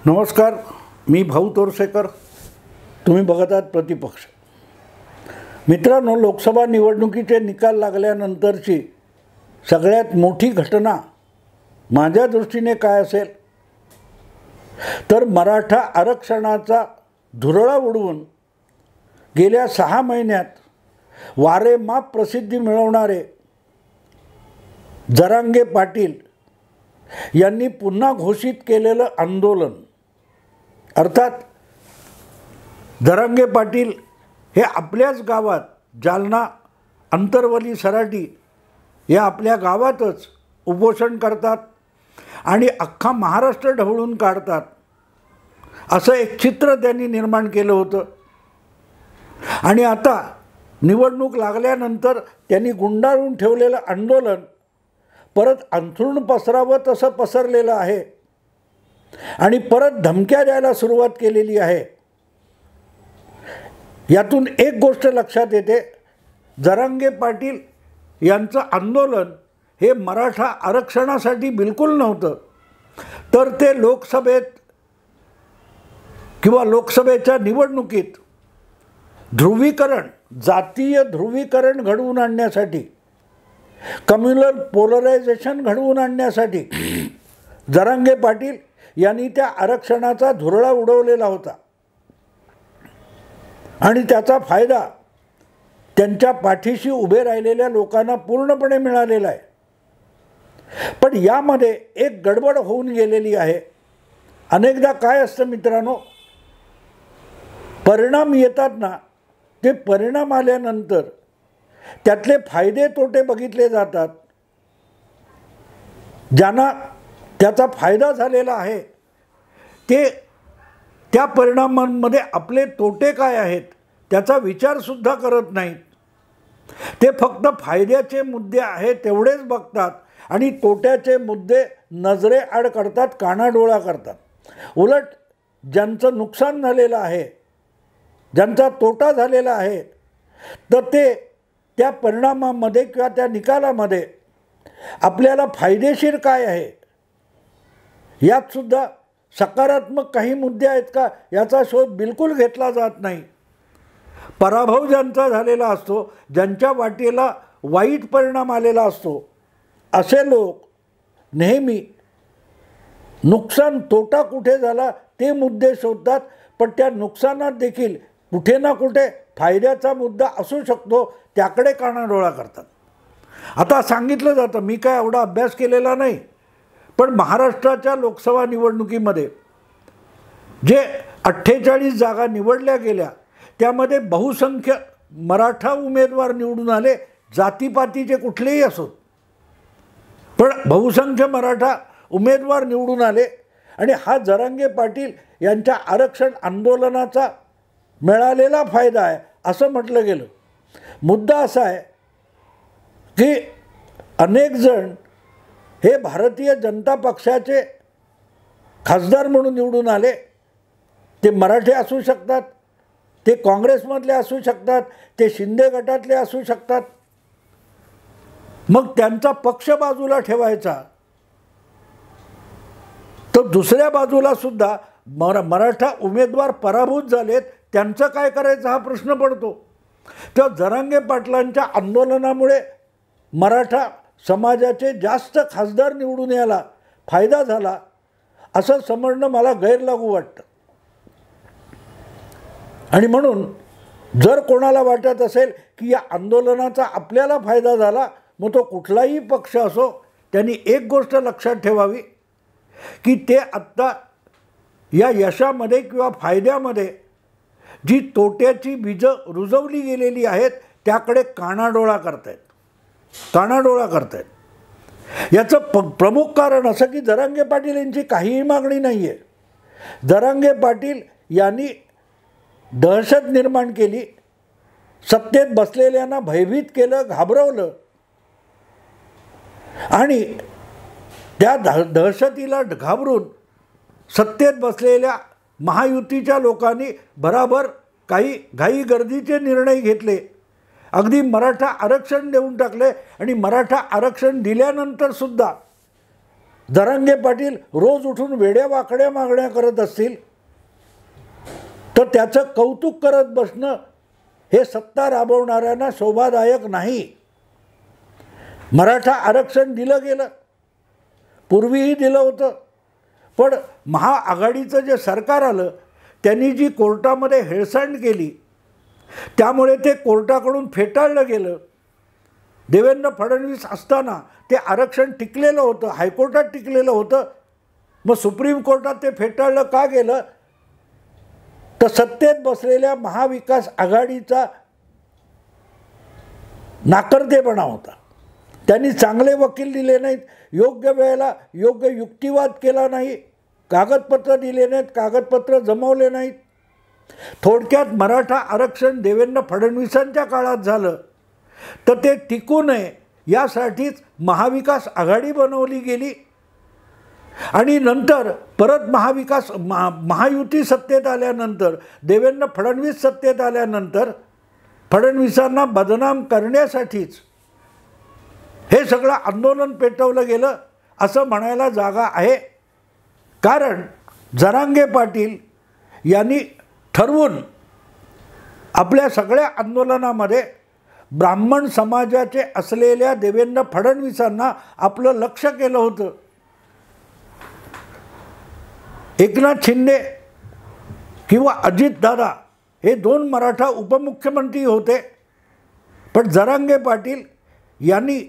नमस्कार, मी भाऊ तोरसेकर. तुम्ही बघत आहात प्रतिपक्ष. मित्रांनो, लोकसभा निवडणुकीचे निकाल लागल्यानंतरची सगळ्यात मोठी घटना माझ्या दृष्टीने काय असेल तर मराठा आरक्षणाचा धुरळा उडवून गेल्या 6 महिन्यात वारेमाप प्रसिद्धी मिळवणारे जरांगे पाटील यांनी पुन्हा घोषित केलेलं आंदोलन, अर्थात जरांगे पाटील हे आपल्याच गावात जालना अंतरवली सराटी या आपल्या गावातच उपोषण करतात आणि अख्खा महाराष्ट्र ढवळून काढतात असं एक चित्र त्यांनी निर्माण केलं होतं. आणि आता निवडणूक लागल्यानंतर त्यांनी गुंडाळून ठेवलेलं आंदोलन परत अंथरूण पसरावं तसं पसरलेलं आहे आणि परत धमक्या द्यायला सुरुवात केलेली आहे. यातून एक गोष्ट लक्षात येते, जरांगे पाटील यांचं आंदोलन हे मराठा आरक्षणासाठी बिलकुल नव्हतं, तर ते लोकसभेत किंवा लोकसभेच्या निवडणुकीत ध्रुवीकरण, जातीय ध्रुवीकरण घडवून आणण्यासाठी, कम्युनल पोलरायझेशन घडवून आणण्यासाठी जरांगे पाटील यांनी त्या आरक्षणाचा धुरळा उडवलेला होता आणि त्याचा फायदा त्यांच्या पाठीशी उभे राहिलेल्या लोकांना पूर्णपणे मिळालेला आहे. पण यामध्ये एक गडबड होऊन गेलेली आहे. अनेकदा काय असतं मित्रांनो, परिणाम येतात ना, ते परिणाम आल्यानंतर त्यातले फायदे तोटे बघितले जातात. ज्यांना त्याचा फायदा झालेला आहे ते त्या परिणामांमध्ये आपले तोटे काय आहेत त्याचा विचारसुद्धा करत नाहीत. ते फक्त फायद्याचे मुद्दे आहेत तेवढेच बघतात आणि तोट्याचे मुद्दे नजरेआड करतात, कानाडोळा करतात. उलट ज्यांचं नुकसान झालेलं आहे, ज्यांचा तोटा झालेला आहे, तर ते त्या परिणामामध्ये किंवा त्या निकालामध्ये आपल्याला फायदेशीर काय आहे, यातसुद्धा सकारात्मक काही मुद्दे आहेत का याचा शोध बिलकुल घेतला जात नाही. पराभव ज्यांचा झालेला असतो, ज्यांच्या वाटेला वाईट परिणाम आलेला असतो, असे लोक नेहमी नुकसान, तोटा कुठे झाला ते मुद्दे शोधतात. पण त्या नुकसानात देखील कुठे ना कुठे फायद्याचा मुद्दा असू शकतो, त्याकडे कानाडोळा करतात. आता सांगितलं जातं, मी काय एवढा अभ्यास केलेला नाही, पण महाराष्ट्राच्या लोकसभा निवडणुकीमध्ये जे 48 जागा निवडल्या गेल्या त्यामध्ये बहुसंख्य मराठा उमेदवार निवडून आले, जातीपातीचे कुठलेही असोत, पण बहुसंख्य मराठा उमेदवार निवडून आले. आणि हा जरांगे पाटील यांच्या आरक्षण आंदोलनाचा मिळालेला फायदा आहे असं म्हटलं गेलं. मुद्दा असा आहे की अनेक जण हे भारतीय जनता पक्षाचे खासदार म्हणून निवडून आले. ते मराठे असू शकतात, ते काँग्रेसमधले असू शकतात, ते शिंदे गटातले असू शकतात. मग त्यांचा पक्ष बाजूला ठेवायचा, तर दुसऱ्या बाजूला सुद्धा मराठा उमेदवार पराभूत झालेत, त्यांचं काय करायचं हा प्रश्न पडतो. तेव्हा जरांगे पाटलांच्या आंदोलनामुळे मराठा समाजाचे जास्त खासदार निवडून यायला फायदा झाला असं समजणं मला गैरलागू वाटतं. आणि म्हणून जर कोणाला वाटत असेल की या आंदोलनाचा आपल्याला फायदा झाला, मग तो कुठलाही पक्ष असो, त्यांनी एक गोष्ट लक्षात ठेवावी की ते आत्ता या यशामध्ये किंवा फायद्यामध्ये जी तोट्याची बीजं रुजवली गेलेली आहेत त्याकडे कानाडोळा करतायत, कानाडोळा करतायत. याचं प्रमुख कारण असं की जरांगे पाटील यांची काहीही मागणी नाही आहे. जरांगे पाटील यांनी दहशत निर्माण केली, सत्तेत बसलेल्यांना भयभीत केलं, घाबरवलं आणि त्या दहशतीला घाबरून सत्तेत बसलेल्या महायुतीच्या लोकांनी भराभर काही घाई गर्दीचे निर्णय घेतले. अगदी मराठा आरक्षण देऊन टाकले आणि मराठा आरक्षण दिल्यानंतरसुद्धा जरांगे पाटील रोज उठून वेड्या वाकड्या मागण्या करत असतील तर त्याचं कौतुक करत बसणं हे सत्ता राबवणाऱ्यांना शोभादायक नाही. मराठा आरक्षण दिलं गेलं, पूर्वीही दिलं होतं, पण महाआघाडीचं जे सरकार आलं त्यांनी जी कोर्टामध्ये हेळसांड केली त्यामुळे ते कोर्टाकडून फेटाळलं गेलं. देवेंद्र फडणवीस असताना ते आरक्षण टिकलेलं होतं, हायकोर्टात टिकलेलं होतं. मग सुप्रीम कोर्टात ते फेटाळलं का गेलं? तर सत्तेत बसलेल्या महाविकास आघाडीचा नाकर्तेपणा होता. त्यांनी चांगले वकील दिले नाहीत, योग्य वेळेला योग्य युक्तिवाद केला नाही, कागदपत्र दिले नाहीत, कागदपत्र जमवले नाहीत. थोडक्यात मराठा आरक्षण देवेंद्र फडणवीसांच्या काळात झालं तर ते टिकू नये यासाठीच महाविकास आघाडी बनवली गेली. आणि नंतर परत महायुती सत्तेत आल्यानंतर, देवेंद्र फडणवीस सत्तेत आल्यानंतर फडणवीसांना बदनाम करण्यासाठीच हे सगळं आंदोलन पेटवलं गेलं असं म्हणायला जागा आहे. कारण जरांगे पाटील यांनी ठरवून आपल्या सगळ्या आंदोलनामध्ये ब्राह्मण समाजाचे असलेल्या देवेंद्र फडणवीसांना आपलं लक्ष केलं होतं. एकनाथ शिंदे किंवा अजितदादा हे 2 मराठा उपमुख्यमंत्री होते, पण जरांगे पाटील यांनी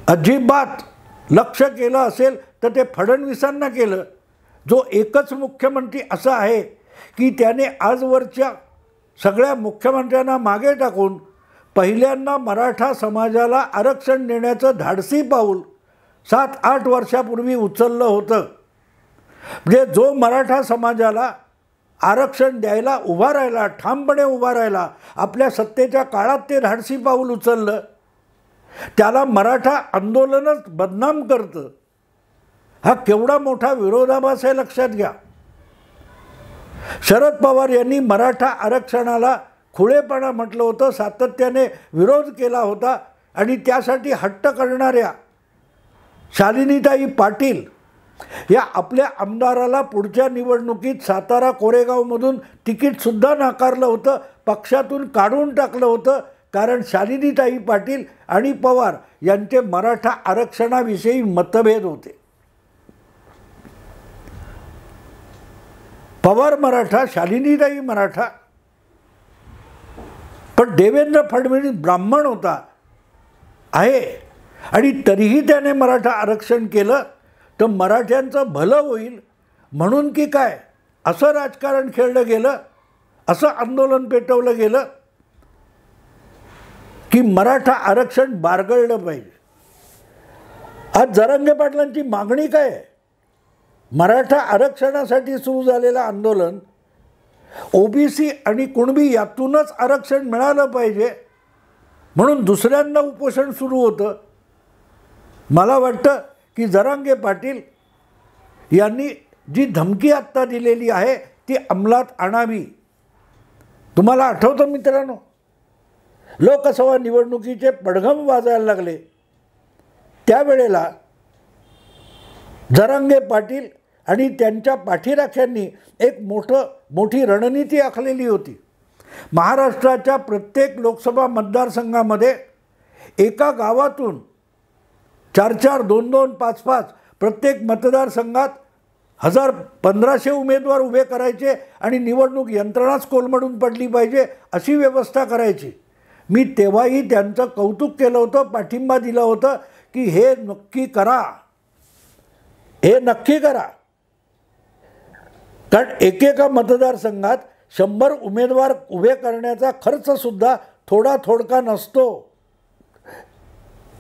अजिबात लक्ष केलं असेल तर ते फडणवीसांना केलं, जो एकच मुख्यमंत्री असा आहे की त्याने आजवरच्या सगळ्या मुख्यमंत्र्यांना मागे टाकून पहिल्यांदा मराठा समाजाला आरक्षण देण्याचं धाडसी पाऊल 7-8 वर्षापूर्वी उचललं होतं. म्हणजे जो मराठा समाजाला आरक्षण द्यायला उभा राहिला, ठामपणे उभा राहिला, आपल्या सत्तेच्या काळात ते धाडसी पाऊल उचललं, त्याला मराठा आंदोलनच बदनाम करतं. हा केवढा मोठा विरोधाभास आहे लक्षात घ्या. शरद पवार यांनी मराठा आरक्षणाला खुळेपणा म्हटलं होतं, सातत्याने विरोध केला होता आणि त्यासाठी हट्ट करणाऱ्या शालिनीताई पाटील या आपल्या आमदाराला पुढच्या निवडणुकीत सातारा कोरेगावमधून तिकीटसुद्धा नाकारलं होतं, पक्षातून काढून टाकलं होतं. कारण शालिनीताई पाटील आणि पवार यांचे मराठा आरक्षणाविषयी मतभेद होते. पवार मराठा, शालिनीताई मराठा, पण देवेंद्र फडणवीस ब्राह्मण होता आहे आणि तरीही त्याने मराठा आरक्षण केलं तर मराठ्यांचं भलं होईल म्हणून की काय असं राजकारण खेळलं गेलं, असं आंदोलन पेटवलं गेलं की मराठा आरक्षण बारगळलं पाहिजे. आज जरांगे पाटलांची मागणी काय आहे? मराठा आरक्षणासाठी सुरू झालेलं आंदोलन ओबीसी आणि कुणबी यातूनच आरक्षण मिळालं पाहिजे म्हणून दुसऱ्यांदा उपोषण सुरू होतं. मला वाटतं की जरांगे पाटील यांनी जी धमकी आत्ता दिलेली आहे ती अंमलात आणावी. तुम्हाला आठवतं मित्रांनो, लोकसभा निवडणुकीचे पडघम वाजायला लागले त्यावेळेला जरांगे पाटील आणि त्यांच्या पाठीराख्यांनी एक मोठी रणनीती आखलेली होती. महाराष्ट्राच्या प्रत्येक लोकसभा मतदारसंघामध्ये एका गावातून 4-4, 2-2, 5-5 प्रत्येक मतदारसंघात 1000-1500 उमेदवार उभे करायचे आणि निवडणूक यंत्रणाच कोलमडून पडली पाहिजे अशी व्यवस्था करायची. मी तेव्हाही त्यांचं कौतुक केलं होतं, पाठिंबा दिला होता की हे नक्की करा, हे नक्की करा. कारण एकेका मतदारसंघात 100 उमेदवार उभे करण्याचा खर्चसुद्धा थोडका नसतो.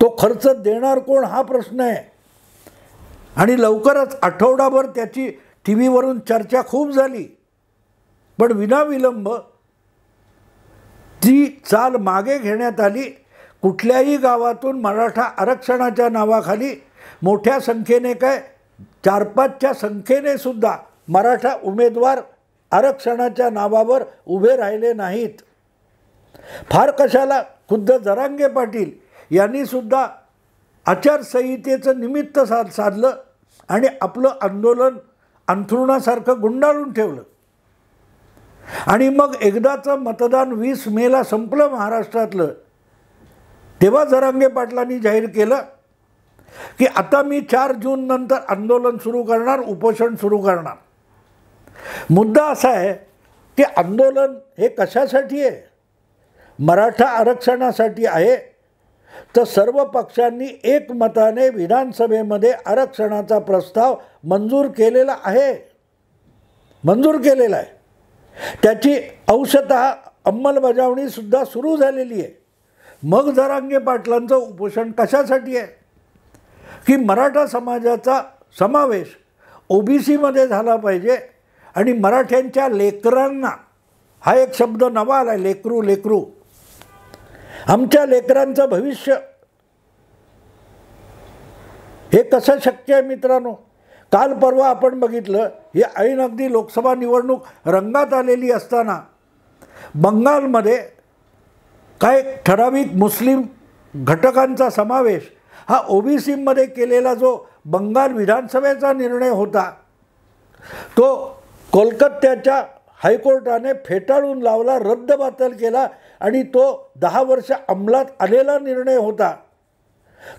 तो खर्च देणार कोण हा प्रश्न आहे. आणि लवकरच आठवडाभर त्याची टी व्हीवरून चर्चा खूप झाली, पण विनाविलंब ती चाल मागे घेण्यात आली. कुठल्याही गावातून मराठा आरक्षणाच्या नावाखाली मोठ्या संख्येने काय 4-5च्या संख्येने सुद्धा मराठा उमेदवार आरक्षणाच्या नावावर उभे राहिले नाहीत. फार कशाला खुद्द जरांगे पाटील यांनी सुद्धा आचारसंहितेचं निमित्त साधलं आणि आपलं आंदोलन अंथरुणासारखं गुंडाळून ठेवलं. आणि मग एकदाचं मतदान 20 मेला संपलं महाराष्ट्रातलं, तेव्हा जरांगे पाटलांनी जाहीर केलं की आता मी 4 जून नंतर आंदोलन सुरू करणार, उपोषण सुरू करणार. मुद्दा असा आहे की आंदोलन हे कशासाठी आहे? मराठा आरक्षणासाठी आहे. तर सर्व पक्षांनी एकमताने विधानसभेमध्ये आरक्षणाचा प्रस्ताव मंजूर केलेला आहे. त्याची अंशतः अंमलबजावणीसुद्धा सुरू झालेली आहे. मग जरांगे पाटलांचं उपोषण कशासाठी आहे? की मराठा समाजाचा समावेश OBCमध्ये झाला पाहिजे आणि मराठ्यांच्या लेकरांना, हा एक शब्द नवा आला, लेकरू, आमच्या लेकरांचं भविष्य हे कसं शक्य आहे मित्रांनो? काल परवा आपण बघितलं, हे ऐन अगदी लोकसभा निवडणूक रंगात आलेली असताना बंगालमध्ये काय ठराविक मुस्लिम घटकांचा समावेश हा OBCमध्ये केलेला जो बंगाल विधानसभेचा निर्णय होता, तो कोलकात्याच्या हायकोर्टाने फेटाळून लावला, रद्दबातल केला आणि तो 10 वर्ष अंमलात आलेला निर्णय होता,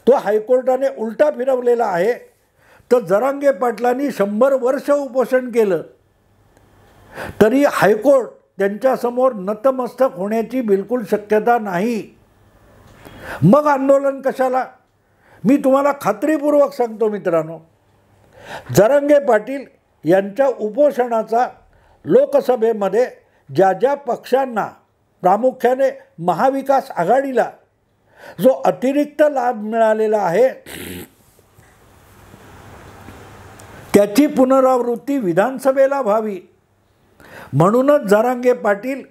तो हायकोर्टाने उलटा फिरवलेला आहे. तर जरांगे पाटलांनी 100 वर्ष उपोषण केलं तरी हायकोर्ट त्यांच्यासमोर नतमस्तक होण्याची बिलकुल शक्यता नाही. मग आंदोलन कशाला? मी तुम्हाला खात्रीपूर्वक सांगतो मित्रांनो, जरांगे पाटील यांच्या उपोषणाचा लोकसभेमध्ये ज्या ज्या पक्षांना, प्रामुख्याने महाविकास आघाडीला जो अतिरिक्त लाभ मिळालेला आहे, त्याची पुनरावृत्ती विधानसभेला व्हावी म्हणूनच जरांगे पाटील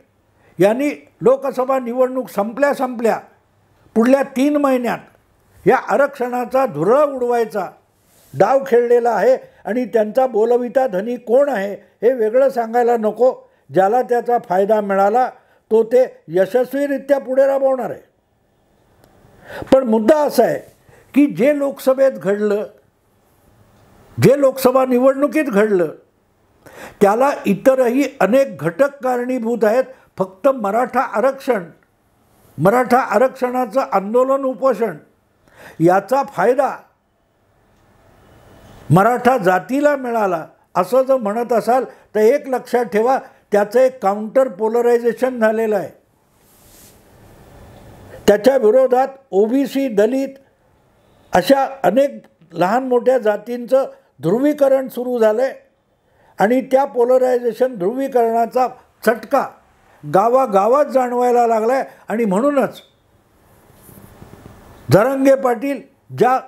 यांनी लोकसभा निवडणूक संपल्या पुढल्या 3 महिन्यात या आरक्षणाचा धुरळा उडवायचा डाव खेळलेला आहे. आणि त्यांचा बोलविता धनी कोण आहे हे वेगळं सांगायला नको. ज्याला त्याचा फायदा मिळाला तो ते यशस्वीरित्या पुढे राबवणार आहे. पण मुद्दा असा आहे की जे लोकसभेत घडलं, जे लोकसभा निवडणुकीत घडलं, त्याला इतरही अनेक घटक कारणीभूत आहेत. फक्त मराठा आरक्षणाचं आंदोलन, उपोषण याचा फायदा मराठा जातीला मिळाला असं जर म्हणत असाल तर एक लक्षात ठेवा, त्याचं एक काउंटर पोलरायझेशन झालेलं आहे. त्याच्या विरोधात OBC, दलित अशा अनेक लहान मोठ्या जातींचं ध्रुवीकरण सुरू झालं आहे आणि त्या पोलरायझेशन ध्रुवीकरणाचा चटका गावागावात जाणवायला लागला आहे. आणि म्हणूनच जरांगे पाटील ज्या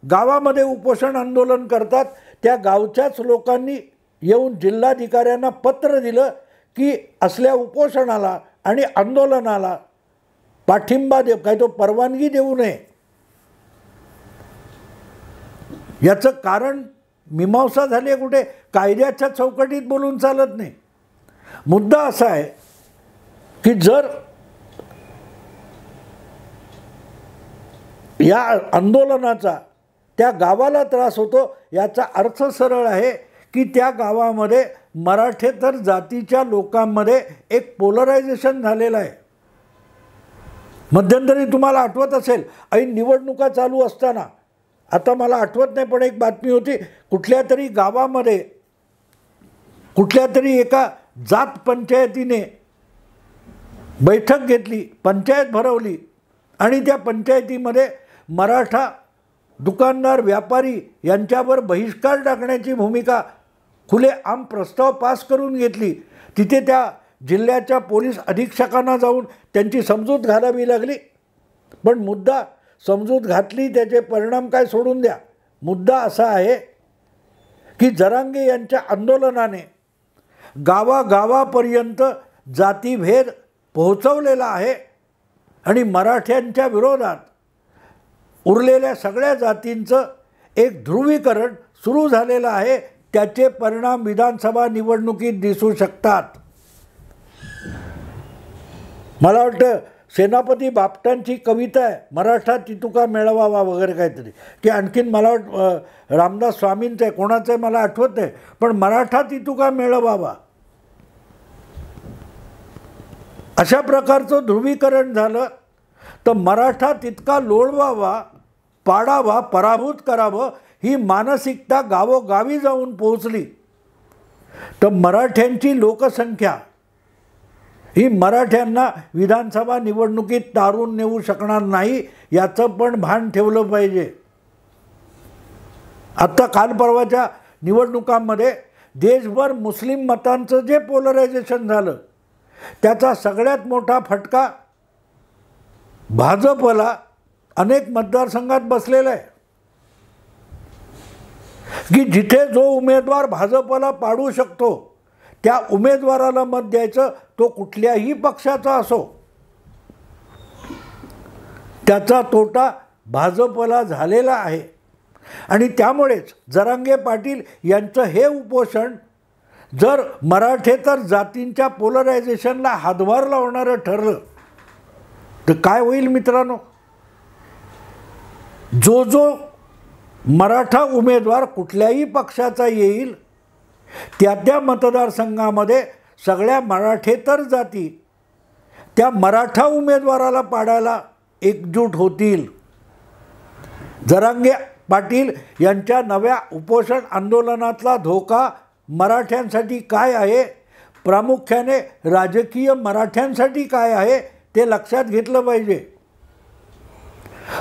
गावामध्ये उपोषण आंदोलन करतात त्या गावच्याच लोकांनी येऊन जिल्हाधिकाऱ्यांना पत्र दिलं की असल्या उपोषणाला आणि आंदोलनाला पाठिंबा काय तो परवानगी देऊ नये. याचं कारण मीमांसा झाली आहे कुठे? कायद्याच्या चौकटीत बोलून चालत नाही. मुद्दा असा आहे की जर या आंदोलनाचा त्या गावाला त्रास होतो, याचा अर्थ सरळ आहे की त्या गावामध्ये मराठेतर जातीच्या लोकांमध्ये एक पोलरायझेशन झालेलं आहे. मध्यंतरी तुम्हाला आठवत असेल, ऐन निवडणुका चालू असताना, आता मला आठवत नाही पण एक बातमी होती, कुठल्या तरी गावामध्ये कुठल्या तरी एका जात पंचायतीने बैठक घेतली, पंचायत भरवली आणि त्या पंचायतीमध्ये मराठा दुकानदार, व्यापारी यांच्यावर बहिष्कार टाकण्याची भूमिका खुलेआम प्रस्ताव पास करून घेतली. तिथे त्या जिल्ह्याच्या पोलीस अधीक्षकांना जाऊन त्यांची समजूत घालावी लागली. पण मुद्दा समजूत घातली, त्याचे परिणाम काय सोडून द्या. मुद्दा असा आहे की जरांगे यांच्या आंदोलनाने गावागावापर्यंत जातीभेद पोहोचवलेला आहे आणि मराठ्यांच्या विरोधात उरलेल्या सगळ्या जातींचं एक ध्रुवीकरण सुरू झालेलं आहे. त्याचे परिणाम विधानसभा निवडणुकीत दिसू शकतात. मला वाटतं सेनापती बापटांची कविता आहे, मराठा तितुका मेळवावा वगैरे काहीतरी, की आणखीन मला रामदास स्वामींचं आहे, कोणाचं आहे मला आठवत नाही, पण मराठा तितुका मेळवावा अशा प्रकारचं ध्रुवीकरण झालं. तर मराठा तितका लोळवावा, पाडावा, पराभूत करावं ही मानसिकता गावोगावी जाऊन पोहोचली. तर मराठ्यांची लोकसंख्या ही मराठ्यांना विधानसभा निवडणुकीत तारून नेऊ शकणार नाही याचं पण भान ठेवलं पाहिजे. आत्ता काल परवाच्या निवडणुकांमध्ये देशभर मुस्लिम मतांचं जे पोलरायझेशन झालं त्याचा सगळ्यात मोठा फटका भाजपला अनेक मतदारसंघात बसलेला आहे, की जिथे जो उमेदवार भाजपला पाडू शकतो त्या उमेदवाराला मत द्यायचं, तो कुठल्याही पक्षाचा असो. त्याचा तोटा भाजपला झालेला आहे. आणि त्यामुळेच जरांगे पाटील यांचं हे उपोषण जर मराठेतर जातींच्या पोलरायझेशनला हातभार लावणारं ठरलं तर काय होईल मित्रांनो. जो जो मराठा उमेदवार कुठल्याही पक्षाचा येईल त्या त्या मतदारसंघामध्ये सगळ्या मराठेतर जाती त्या मराठा उमेदवाराला पाडायला एकजूट होतील. जरांगे पाटील यांच्या नव्या उपोषण आंदोलनातला धोका मराठ्यांसाठी काय आहे, प्रामुख्याने राजकीय मराठ्यांसाठी काय आहे ते लक्षात घेतलं पाहिजे.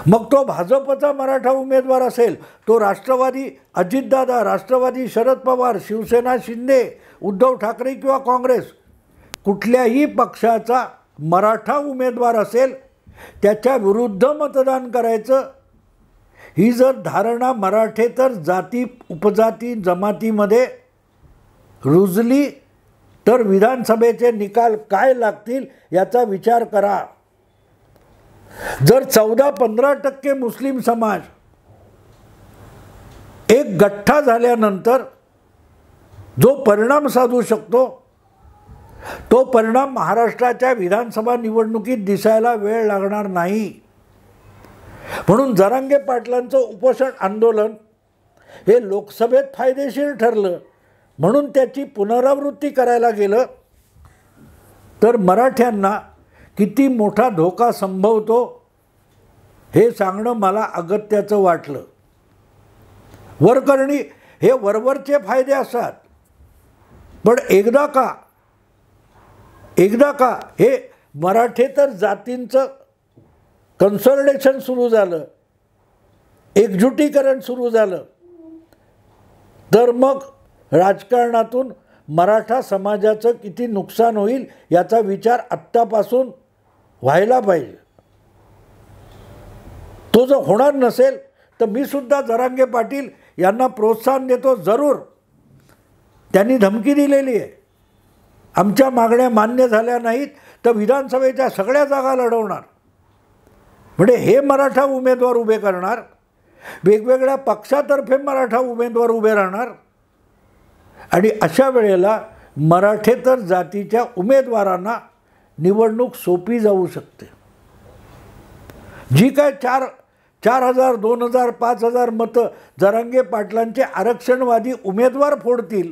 मग तो भाजपचा मराठा उमेदवार असेल, तो राष्ट्रवादी अजितदादा, राष्ट्रवादी शरद पवार, शिवसेना शिंदे, उद्धव ठाकरे किंवा काँग्रेस, कुठल्याही पक्षाचा मराठा उमेदवार असेल त्याच्या विरुद्ध मतदान करायचं, ही जर धारणा मराठेतर जाती उपजाती जमातीमध्ये रुजली तर विधानसभेचे निकाल काय लागतील याचा विचार करा. जर 14-15% मुस्लिम समाज एक गठ्ठा झाल्यानंतर जो परिणाम साधू शकतो तो परिणाम महाराष्ट्राच्या विधानसभा निवडणुकीत दिसायला वेळ लागणार नाही. म्हणून जरांगे पाटलांचं उपोषण आंदोलन हे लोकसभेत फायदेशीर ठरलं म्हणून त्याची पुनरावृत्ती करायला गेलं तर मराठ्यांना किती मोठा धोका संभवतो हे सांगणं मला अगत्याचं वाटलं. वरकरणी हे वरवरचे फायदे असतात, पण एकदा का हे मराठेतर जातींचं कन्सॉलिडेशन सुरू झालं, एकजुटीकरण सुरू झालं, तर मग राजकारणातून मराठा समाजाचं किती नुकसान होईल याचा विचार आत्तापासून व्हायला पाहिजे. तो जर होणार नसेल तर मी सुद्धा जरांगे पाटील यांना प्रोत्साहन देतो. जरूर त्यांनी धमकी दिलेली आहे, आमच्या मागण्या मान्य झाल्या नाहीत तर विधानसभेच्या सगळ्या जागा लढवणार. म्हणजे हे मराठा उमेदवार उभे करणार, वेगवेगळ्या पक्षातर्फे मराठा उमेदवार उभे राहणार आणि अशा वेळेला मराठेतर जातीच्या उमेदवारांना निवडणूक सोपी जाऊ शकते. जी काय 4,000, 2,000, 5,000 मतं जरांगे पाटलांचे आरक्षणवादी उमेदवार फोडतील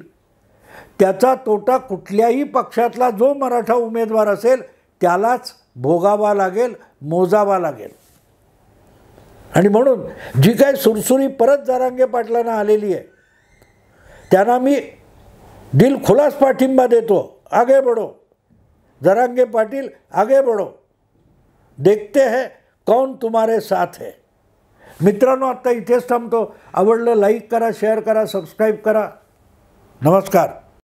त्याचा तोटा कुठल्याही पक्षातला जो मराठा उमेदवार असेल त्यालाच भोगावा लागेल, मोजावा लागेल. आणि म्हणून जी काय सुरसुरी परत जरांगे पाटलांना आलेली आहे त्यांना मी दिलखुलास पाठिंबा देतो. आगे बढ़ो जरांगे पाटील, आगे बढ़ो, देखते हैं कौन तुम्हारे साथ है. मित्रांनो, आता इथेच थांबतो. आवडलं लाईक करा, शेअर करा, सबस्क्राईब करा. नमस्कार.